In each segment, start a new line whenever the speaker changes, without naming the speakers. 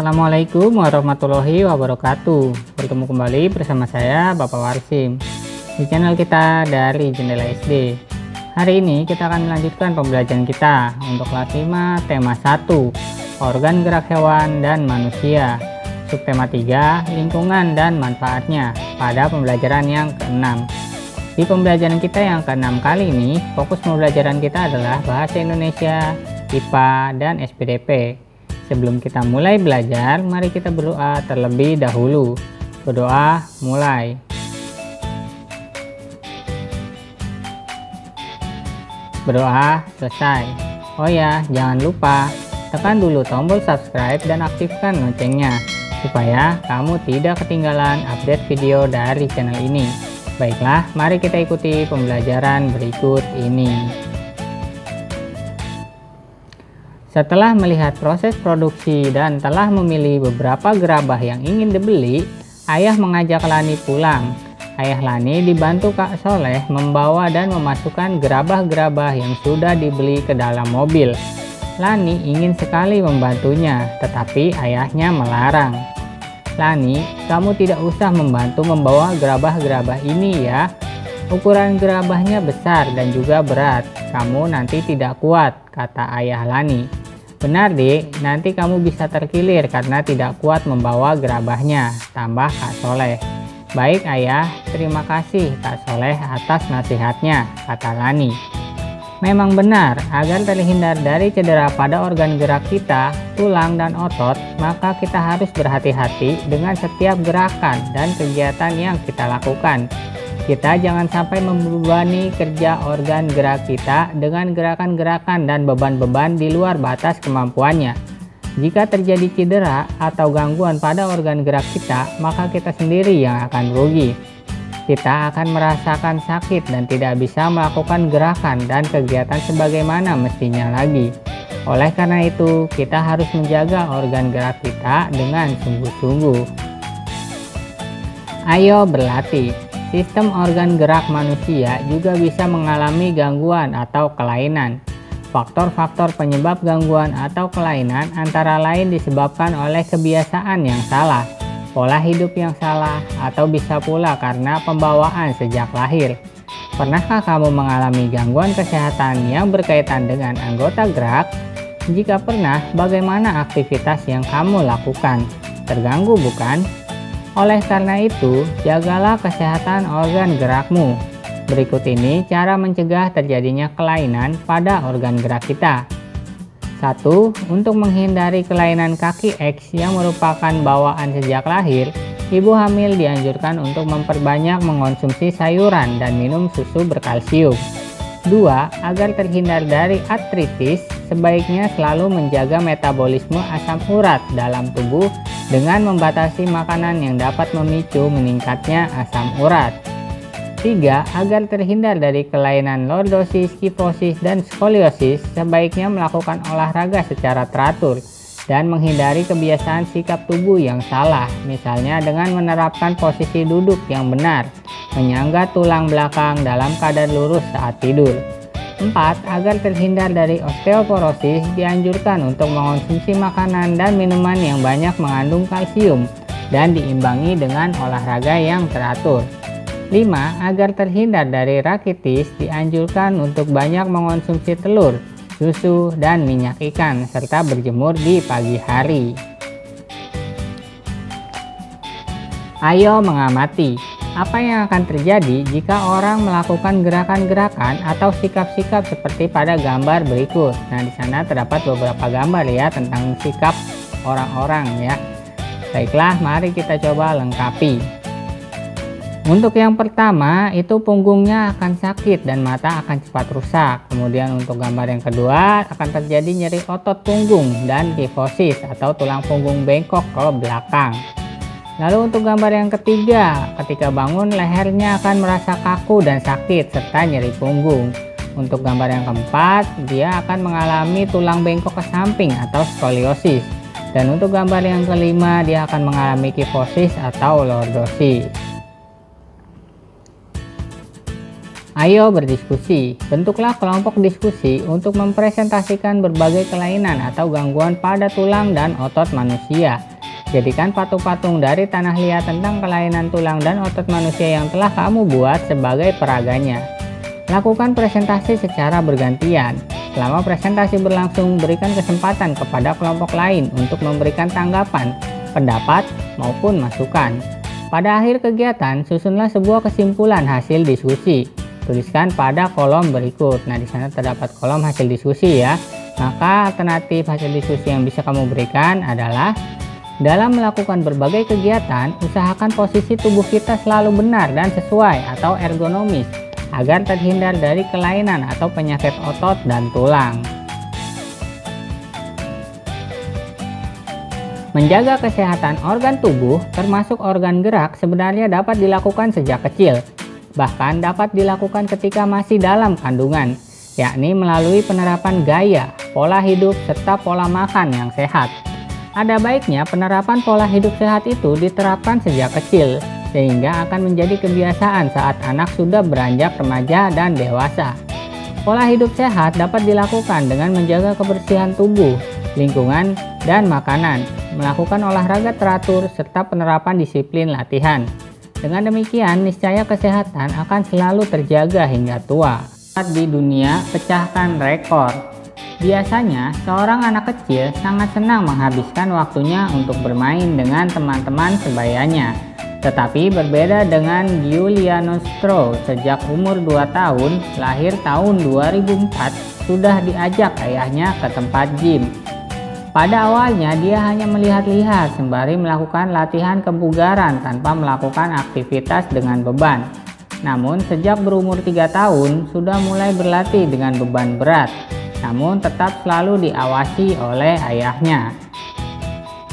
Assalamualaikum warahmatullahi wabarakatuh. Bertemu kembali bersama saya Bapak Warsim di channel kita dari Jendela SD. Hari ini kita akan melanjutkan pembelajaran kita untuk kelas 5 tema 1 organ gerak hewan dan manusia, subtema 3 lingkungan dan manfaatnya pada pembelajaran yang ke-6. Di pembelajaran kita yang ke-6 kali ini, fokus pembelajaran kita adalah bahasa Indonesia, IPA, dan SPDP. Sebelum kita mulai belajar, mari kita berdoa terlebih dahulu. Berdoa mulai. Berdoa selesai. Oh ya, jangan lupa tekan dulu tombol subscribe dan aktifkan loncengnya supaya kamu tidak ketinggalan update video dari channel ini. Baiklah, mari kita ikuti pembelajaran berikut ini. Setelah melihat proses produksi dan telah memilih beberapa gerabah yang ingin dibeli, ayah mengajak Lani pulang. Ayah Lani dibantu Kak Soleh membawa dan memasukkan gerabah-gerabah yang sudah dibeli ke dalam mobil. Lani ingin sekali membantunya, tetapi ayahnya melarang. Lani, kamu tidak usah membantu membawa gerabah-gerabah ini ya. Ukuran gerabahnya besar dan juga berat. Kamu nanti tidak kuat, kata ayah Lani. Benar Dek, nanti kamu bisa terkilir karena tidak kuat membawa gerabahnya, tambah Kak Soleh. Baik ayah, terima kasih Kak Soleh atas nasihatnya, kata Lani. Memang benar, agar terhindar dari cedera pada organ gerak kita, tulang dan otot, maka kita harus berhati-hati dengan setiap gerakan dan kegiatan yang kita lakukan. Kita jangan sampai membebani kerja organ gerak kita dengan gerakan-gerakan dan beban-beban di luar batas kemampuannya. Jika terjadi cedera atau gangguan pada organ gerak kita, maka kita sendiri yang akan rugi. Kita akan merasakan sakit dan tidak bisa melakukan gerakan dan kegiatan sebagaimana mestinya lagi. Oleh karena itu, kita harus menjaga organ gerak kita dengan sungguh-sungguh. Ayo berlatih. Sistem organ gerak manusia juga bisa mengalami gangguan atau kelainan. Faktor-faktor penyebab gangguan atau kelainan antara lain disebabkan oleh kebiasaan yang salah, pola hidup yang salah, atau bisa pula karena pembawaan sejak lahir. Pernahkah kamu mengalami gangguan kesehatan yang berkaitan dengan anggota gerak? Jika pernah, bagaimana aktivitas yang kamu lakukan? Terganggu bukan? Oleh karena itu, jagalah kesehatan organ gerakmu. Berikut ini cara mencegah terjadinya kelainan pada organ gerak kita. 1. Untuk menghindari kelainan kaki X yang merupakan bawaan sejak lahir, ibu hamil dianjurkan untuk memperbanyak mengonsumsi sayuran dan minum susu berkalsium. 2. Agar terhindar dari artritis, sebaiknya selalu menjaga metabolisme asam urat dalam tubuh dengan membatasi makanan yang dapat memicu meningkatnya asam urat. 3. Agar terhindar dari kelainan lordosis, kifosis, dan skoliosis, sebaiknya melakukan olahraga secara teratur dan menghindari kebiasaan sikap tubuh yang salah, misalnya dengan menerapkan posisi duduk yang benar, menyangga tulang belakang dalam keadaan lurus saat tidur. 4. Agar terhindar dari osteoporosis, dianjurkan untuk mengonsumsi makanan dan minuman yang banyak mengandung kalsium dan diimbangi dengan olahraga yang teratur. 5. Agar terhindar dari rakitis, dianjurkan untuk banyak mengonsumsi telur, susu, dan minyak ikan, serta berjemur di pagi hari. Ayo mengamati. Apa yang akan terjadi jika orang melakukan gerakan-gerakan atau sikap-sikap seperti pada gambar berikut? Nah, di sana terdapat beberapa gambar ya tentang sikap orang-orang ya. Baiklah, mari kita coba lengkapi. Untuk yang pertama, itu punggungnya akan sakit dan mata akan cepat rusak. Kemudian untuk gambar yang kedua, akan terjadi nyeri otot punggung dan kifosis atau tulang punggung bengkok ke belakang. Lalu untuk gambar yang ketiga, ketika bangun lehernya akan merasa kaku dan sakit serta nyeri punggung. Untuk gambar yang keempat, dia akan mengalami tulang bengkok ke samping atau skoliosis. Dan untuk gambar yang kelima, dia akan mengalami kifosis atau lordosis. Ayo berdiskusi. Bentuklah kelompok diskusi untuk mempresentasikan berbagai kelainan atau gangguan pada tulang dan otot manusia. Jadikan patung-patung dari tanah liat tentang kelainan tulang dan otot manusia yang telah kamu buat sebagai peraganya. Lakukan presentasi secara bergantian. Selama presentasi berlangsung, berikan kesempatan kepada kelompok lain untuk memberikan tanggapan, pendapat, maupun masukan. Pada akhir kegiatan, susunlah sebuah kesimpulan hasil diskusi. Tuliskan pada kolom berikut. Nah, di sana terdapat kolom hasil diskusi ya. Maka alternatif hasil diskusi yang bisa kamu berikan adalah: dalam melakukan berbagai kegiatan, usahakan posisi tubuh kita selalu benar dan sesuai atau ergonomis agar terhindar dari kelainan atau penyakit otot dan tulang. Menjaga kesehatan organ tubuh, termasuk organ gerak, sebenarnya dapat dilakukan sejak kecil. Bahkan dapat dilakukan ketika masih dalam kandungan, yakni melalui penerapan gaya, pola hidup, serta pola makan yang sehat. Ada baiknya penerapan pola hidup sehat itu diterapkan sejak kecil, sehingga akan menjadi kebiasaan saat anak sudah beranjak remaja dan dewasa. Pola hidup sehat dapat dilakukan dengan menjaga kebersihan tubuh, lingkungan, dan makanan, melakukan olahraga teratur, serta penerapan disiplin latihan. Dengan demikian, niscaya kesehatan akan selalu terjaga hingga tua. Di dunia, pecahkan rekor. Biasanya, seorang anak kecil sangat senang menghabiskan waktunya untuk bermain dengan teman-teman sebayanya. Tetapi berbeda dengan Giuliano Stroh, sejak umur 2 tahun, lahir tahun 2004, sudah diajak ayahnya ke tempat gym. Pada awalnya, dia hanya melihat-lihat sembari melakukan latihan kebugaran tanpa melakukan aktivitas dengan beban. Namun, sejak berumur 3 tahun, sudah mulai berlatih dengan beban berat, namun tetap selalu diawasi oleh ayahnya.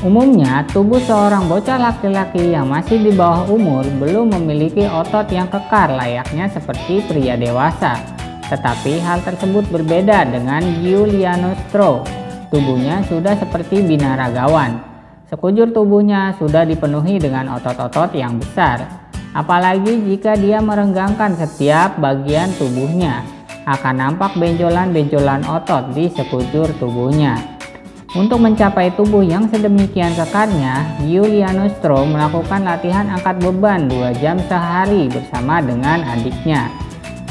Umumnya, tubuh seorang bocah laki-laki yang masih di bawah umur belum memiliki otot yang kekar layaknya seperti pria dewasa. Tetapi hal tersebut berbeda dengan Giuliano Stroh. Tubuhnya sudah seperti binaragawan. Sekujur tubuhnya sudah dipenuhi dengan otot-otot yang besar. Apalagi jika dia merenggangkan setiap bagian tubuhnya, akan nampak benjolan-benjolan otot di sekujur tubuhnya. Untuk mencapai tubuh yang sedemikian kekarnya, Giuliano Stroh melakukan latihan angkat beban 2 jam sehari bersama dengan adiknya.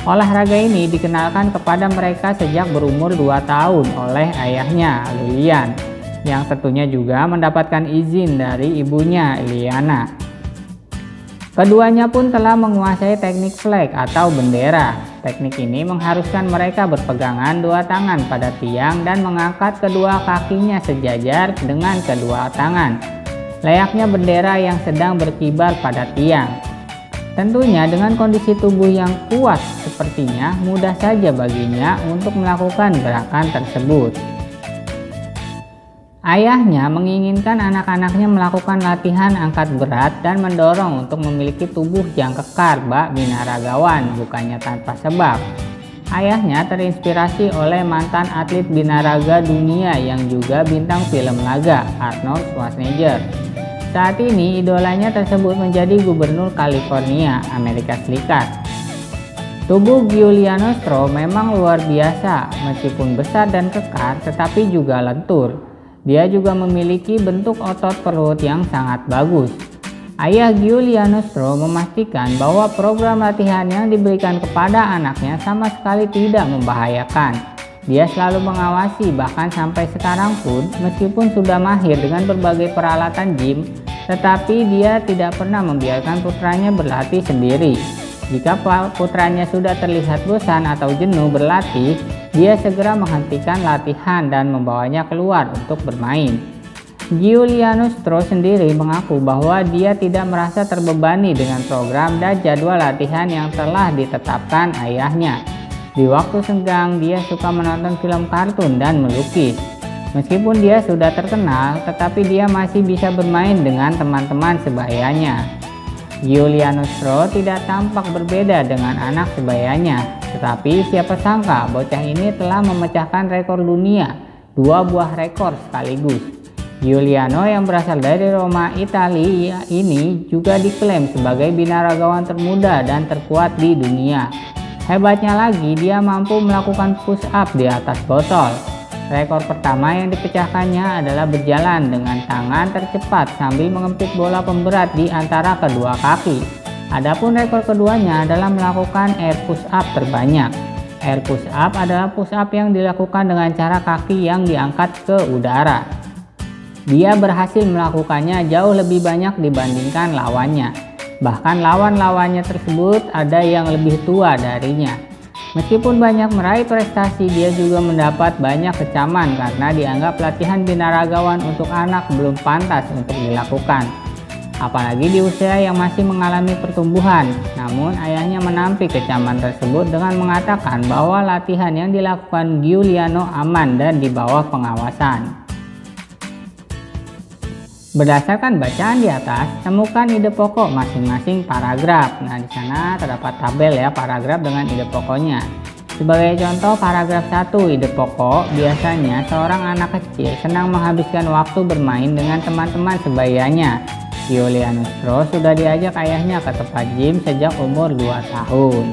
Olahraga ini dikenalkan kepada mereka sejak berumur 2 tahun oleh ayahnya, Lilian, yang tentunya juga mendapatkan izin dari ibunya, Iliana. Keduanya pun telah menguasai teknik flag atau bendera. Teknik ini mengharuskan mereka berpegangan 2 tangan pada tiang dan mengangkat kedua kakinya sejajar dengan kedua tangan, layaknya bendera yang sedang berkibar pada tiang. Tentunya dengan kondisi tubuh yang kuat sepertinya mudah saja baginya untuk melakukan gerakan tersebut. Ayahnya menginginkan anak-anaknya melakukan latihan angkat berat dan mendorong untuk memiliki tubuh yang kekar bak binaragawan, bukannya tanpa sebab. Ayahnya terinspirasi oleh mantan atlet binaraga dunia yang juga bintang film laga, Arnold Schwarzenegger. Saat ini idolanya tersebut menjadi gubernur California, Amerika Serikat. Tubuh Giuliano Stroh memang luar biasa, meskipun besar dan kekar tetapi juga lentur. Dia juga memiliki bentuk otot perut yang sangat bagus. Ayah Giuliano Stroh memastikan bahwa program latihan yang diberikan kepada anaknya sama sekali tidak membahayakan. Dia selalu mengawasi, bahkan sampai sekarang pun meskipun sudah mahir dengan berbagai peralatan gym, tetapi dia tidak pernah membiarkan putranya berlatih sendiri. Jika putranya sudah terlihat bosan atau jenuh berlatih, dia segera menghentikan latihan dan membawanya keluar untuk bermain. Giuliano Stroh sendiri mengaku bahwa dia tidak merasa terbebani dengan program dan jadwal latihan yang telah ditetapkan ayahnya. Di waktu senggang, dia suka menonton film kartun dan melukis. Meskipun dia sudah terkenal, tetapi dia masih bisa bermain dengan teman-teman sebayanya. Giuliano Stroh tidak tampak berbeda dengan anak sebayanya, tetapi siapa sangka bocah ini telah memecahkan rekor dunia, 2 buah rekor sekaligus. Giuliano yang berasal dari Roma, Italia ini juga diklaim sebagai binaragawan termuda dan terkuat di dunia. Hebatnya lagi, dia mampu melakukan push up di atas botol. Rekor pertama yang dipecahkannya adalah berjalan dengan tangan tercepat sambil mengempit bola pemberat di antara kedua kaki. Adapun rekor keduanya adalah melakukan air push up terbanyak. Air push up adalah push up yang dilakukan dengan cara kaki yang diangkat ke udara. Dia berhasil melakukannya jauh lebih banyak dibandingkan lawannya. Bahkan lawan-lawannya tersebut ada yang lebih tua darinya. Meskipun banyak meraih prestasi, dia juga mendapat banyak kecaman karena dianggap latihan binaragawan untuk anak belum pantas untuk dilakukan. Apalagi di usia yang masih mengalami pertumbuhan. Namun ayahnya menampik kecaman tersebut dengan mengatakan bahwa latihan yang dilakukan Giuliano aman dan di bawah pengawasan. Berdasarkan bacaan di atas, temukan ide pokok masing-masing paragraf. Nah, di sana terdapat tabel ya paragraf dengan ide pokoknya. Sebagai contoh, paragraf 1 ide pokok, biasanya seorang anak kecil senang menghabiskan waktu bermain dengan teman-teman sebayanya. Giuliano Stroh sudah diajak ayahnya ke tempat gym sejak umur 2 tahun.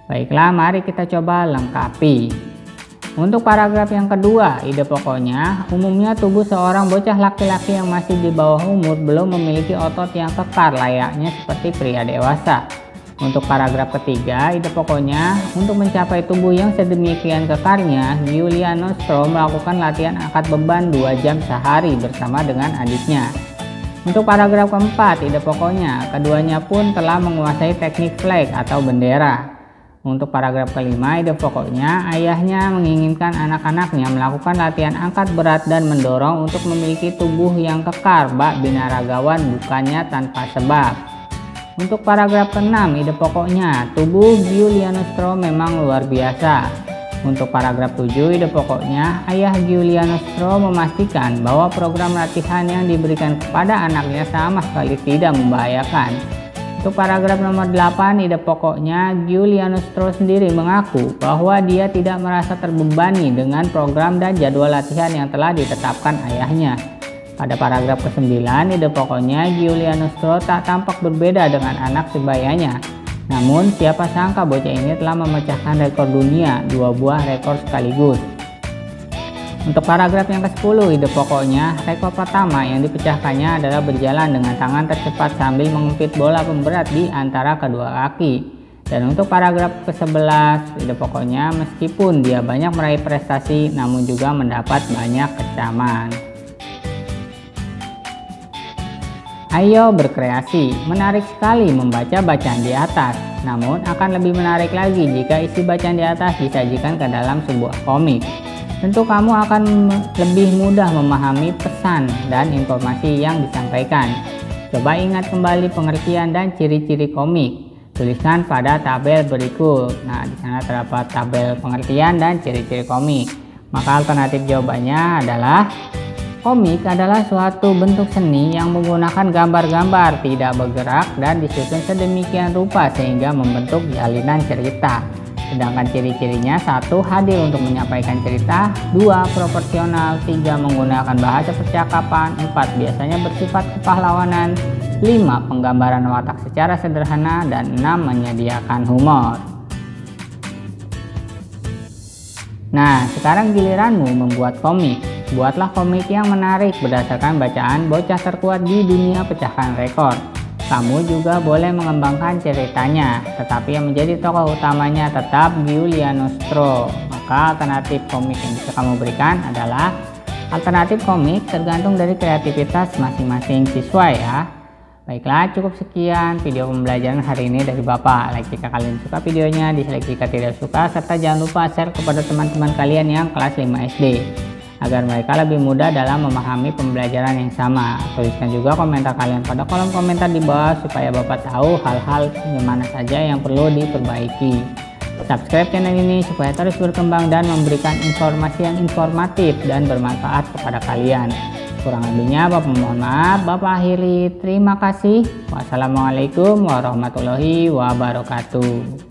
Baiklah, mari kita coba lengkapi. Untuk paragraf yang kedua, ide pokoknya, umumnya tubuh seorang bocah laki-laki yang masih di bawah umur belum memiliki otot yang kekar layaknya seperti pria dewasa. Untuk paragraf ketiga, ide pokoknya, untuk mencapai tubuh yang sedemikian kekarnya, Giuliano Stroh melakukan latihan angkat beban 2 jam sehari bersama dengan adiknya. Untuk paragraf keempat, ide pokoknya, keduanya pun telah menguasai teknik flag atau bendera. Untuk paragraf kelima, ide pokoknya, ayahnya menginginkan anak-anaknya melakukan latihan angkat berat dan mendorong untuk memiliki tubuh yang kekar, bak binaragawan bukannya tanpa sebab. Untuk paragraf keenam, ide pokoknya, tubuh Giuliano Stroh memang luar biasa. Untuk paragraf 7, ide pokoknya, ayah Giuliano Stroh memastikan bahwa program latihan yang diberikan kepada anaknya sama sekali tidak membahayakan. Untuk paragraf nomor 8, ide pokoknya, Giuliano Stroh sendiri mengaku bahwa dia tidak merasa terbebani dengan program dan jadwal latihan yang telah ditetapkan ayahnya. Pada paragraf ke-9, ide pokoknya, Giuliano Stroh tak tampak berbeda dengan anak sebayanya. Namun, siapa sangka bocah ini telah memecahkan rekor dunia, 2 buah rekor sekaligus. Untuk paragraf yang ke-10, ide pokoknya, rekor pertama yang dipecahkannya adalah berjalan dengan tangan tercepat sambil mengempit bola pemberat di antara kedua kaki. Dan untuk paragraf ke-11, ide pokoknya, meskipun dia banyak meraih prestasi namun juga mendapat banyak kecaman. Ayo berkreasi, menarik sekali membaca bacaan di atas. Namun akan lebih menarik lagi jika isi bacaan di atas disajikan ke dalam sebuah komik. Tentu kamu akan lebih mudah memahami pesan dan informasi yang disampaikan. Coba ingat kembali pengertian dan ciri-ciri komik. Tuliskan pada tabel berikut. Nah, di sana terdapat tabel pengertian dan ciri-ciri komik. Maka alternatif jawabannya adalah komik adalah suatu bentuk seni yang menggunakan gambar-gambar tidak bergerak dan disusun sedemikian rupa sehingga membentuk jalinan cerita. Sedangkan ciri-cirinya: 1. Hadir untuk menyampaikan cerita, 2. Proporsional, 3. Menggunakan bahasa percakapan, 4. Biasanya bersifat kepahlawanan, 5. Penggambaran watak secara sederhana, dan 6. Menyediakan humor. Nah, sekarang giliranmu membuat komik. Buatlah komik yang menarik berdasarkan bacaan bocah terkuat di dunia pecahkan rekor. Kamu juga boleh mengembangkan ceritanya, tetapi yang menjadi tokoh utamanya tetap Giuliano Stroh. Maka alternatif komik yang bisa kamu berikan adalah alternatif komik tergantung dari kreativitas masing-masing siswa ya. Baiklah, cukup sekian video pembelajaran hari ini dari Bapak. Like jika kalian suka videonya, dislike jika tidak suka, serta jangan lupa share kepada teman-teman kalian yang kelas 5 SD. Agar mereka lebih mudah dalam memahami pembelajaran yang sama. Tuliskan juga komentar kalian pada kolom komentar di bawah supaya Bapak tahu hal-hal gimana saja yang perlu diperbaiki. Subscribe channel ini supaya terus berkembang dan memberikan informasi yang informatif dan bermanfaat kepada kalian. Kurang lebihnya Bapak mohon maaf. Bapak akhiri, terima kasih. Wassalamualaikum warahmatullahi wabarakatuh.